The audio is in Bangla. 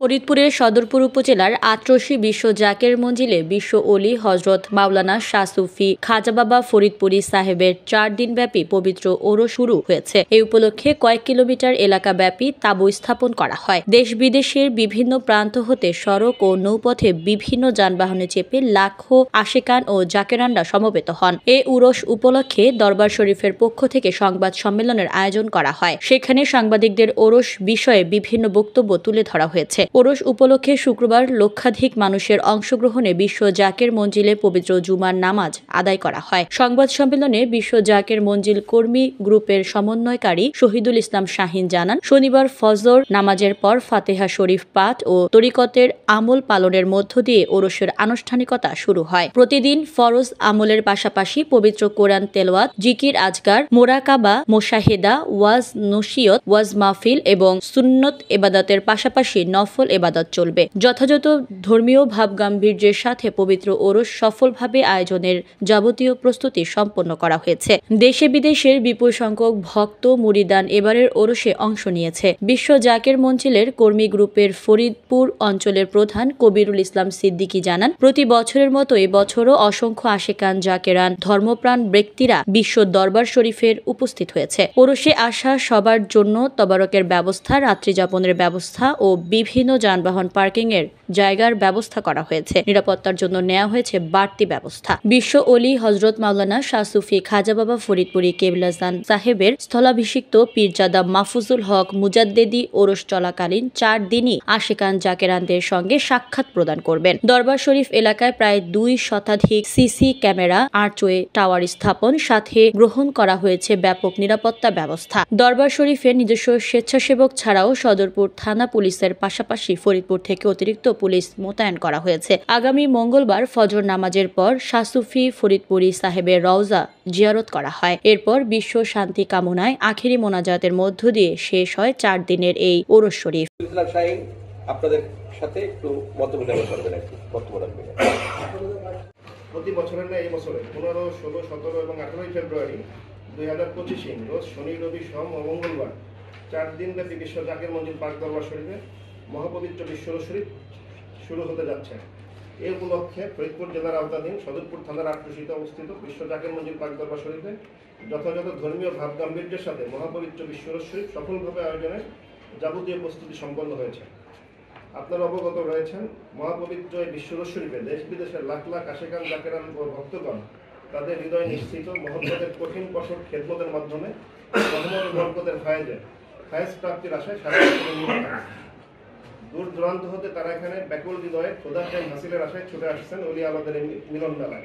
ফরিদপুরের সদরপুর উপজেলার আটরশি বিশ্ব জাকের মঞ্জিলে বিশ্ব ওলি হজরত মাওলানা শাহ সুফি খাজা বাবা ফরিদপুরি সাহেবের 4 দিনব্যাপী পবিত্র ওরস শুরু হয়েছে। এই উপলক্ষে কয়েক কিলোমিটার এলাকাব্যাপী তাঁবু স্থাপন করা হয়। দেশ বিদেশের বিভিন্ন প্রান্ত হতে সড়ক ও নৌপথে বিভিন্ন যানবাহনে চেপে লাখো আশেকান ও জাকেরানরা সমবেত হন। এ উরস উপলক্ষে দরবার শরীফের পক্ষ থেকে সংবাদ সম্মেলনের আয়োজন করা হয়। সেখানে সাংবাদিকদের ওরস বিষয়ে বিভিন্ন বক্তব্য তুলে ধরা হয়েছে। ওরস উপলক্ষে শুক্রবার লক্ষাধিক মানুষের অংশগ্রহণে বিশ্ব জাকের মঞ্জিলে পবিত্র জুমার নামাজ আদায় করা হয়। সংবাদ সম্মেলনে বিশ্ব জাকের মঞ্জিল কর্মী গ্রুপের সমন্বয়কারী শহীদুল ইসলাম শাহিন জানান, শনিবার ফজর নামাজের পর ফাতেহা শরীফ পাঠ ও তরিকতের আমল পালনের মধ্য দিয়ে ওরসের আনুষ্ঠানিকতা শুরু হয়। প্রতিদিন ফরজ আমলের পাশাপাশি পবিত্র কোরআন তেলাওয়াত, জিকির আজকার, মোরাকাবা, মোশাহেদা, ওয়াজ নসিহত, ওয়াজ মাহফিল এবং সুন্নত ইবাদতের পাশাপাশি নফল ইবাদত চলবে। যথাযথ ধর্মীয় ভাবগাম্ভীর্যের সাথে পবিত্র ওরস সফলভাবে আয়োজনের যাবতীয় প্রস্তুতি সম্পন্ন করা হয়েছে। দেশে বিদেশের বিপুল সংখ্যক ভক্ত মুরিদান এবারের ওরসে অংশ নিয়েছে। বিশ্ব জাকের মঞ্জিলের কর্মী গ্রুপের ফরিদপুর অঞ্চলের প্রধান কবিরুল ইসলাম সিদ্দিকী জানান, প্রতি বছরের মতো এবছরও অসংখ্য আশেকান জাকেরান ধর্মপ্রাণ ব্যক্তিরা বিশ্ব দরবার শরীফের উপস্থিত হয়েছে। ওরসে আসা সবার জন্য তবারকের ব্যবস্থা, রাত্রি যাপনের ব্যবস্থা ও বিভিন্ন যানবাহন পার্কিং এর জায়গার ব্যবস্থা করা হয়েছে। নিরাপত্তার জন্য নেওয়া হয়েছে বাড়তি ব্যবস্থা। বিশ্ব ওলি হজরত মাওলানা শাহ সুফি খাজা বাবা ফরিদপুরি কেবলাজান সাহেবের স্থলাভিষিক্ত পীরজাদা মাহফুজুল হক মুজাদ্দেদি ওরস চলাকালীন 4 দিনই আশেকান জাকেরানদের সঙ্গে সাক্ষাৎ প্রদান করবেন। দরবার শরীফ এলাকায় প্রায় 2 শতাধিক সিসি ক্যামেরা, আর্চওয়ে টাওয়ার স্থাপন, সাথে গ্রহণ করা হয়েছে ব্যাপক নিরাপত্তা ব্যবস্থা। দরবার শরীফের নিজস্ব স্বেচ্ছাসেবক ছাড়াও সদরপুর থানা পুলিশের পাশাপাশি ফরিদপুর থেকে অতিরিক্ত পুলিশ মোতায়েন করা হয়েছে। আগামী মঙ্গলবার ফজর নামাজের পর শাহ সুফি ফরিদপুরি সাহেবের রওজা জিয়ারত করা হয়। এরপর বিশ্ব শান্তি কামনায় আখেরি মোনাজাতের মধ্য দিয়ে শেষ হয় 4 দিনের এই ওরস শরীফ। আপনাদের সাথে একটু বক্তব্য করবেন। প্রতি বছরের না এই বছরে 15, 16, 17 এবং 18 ফেব্রুয়ারি 2025 রোজ শনি, রবি, সোম ও মঙ্গলবার 4 দিনব্যাপী বিশ্ব জাকের মঞ্জিল পাক দরবার শরীফে মহাপবিত্র বিশ্ব শরীফ শুরু হতে যাচ্ছে। এই উপলক্ষে ফরিদপুর জেলার আওতাধীন সদরপুর থানার আটরশিতে অবস্থিত বিশ্ব জাকের মঞ্জিল পাক দরবার শরীফে যথাযথ ধর্মীয় ভাবগাম্ভীর্যের সাথে মহাপবিত্র বিশ্ব শরীফ সফলভাবে আয়োজনের যাবতীয় প্রস্তুতি সম্পন্ন হয়েছে। আপনারা অবগত রয়েছেন, মহাপবিত্র এই বিশ্ব শরীফে দেশ বিদেশের লাখ লাখ আশেকান জাকেরান ও ভক্তগণ তাদের হৃদয় নিশ্চিত মহব্বতের কঠিন কঠোর খেদমতের মাধ্যমে রহমত বরকতের ফায়েজ প্রাপ্তির আশায় সারা দূর দূরান্ত হতে তারা এখানে ব্যাকুল হৃদয়ে খোদার হাসিলের আশায় ছুটে আসছেন ওলি আলাদের মিলন মেলায়।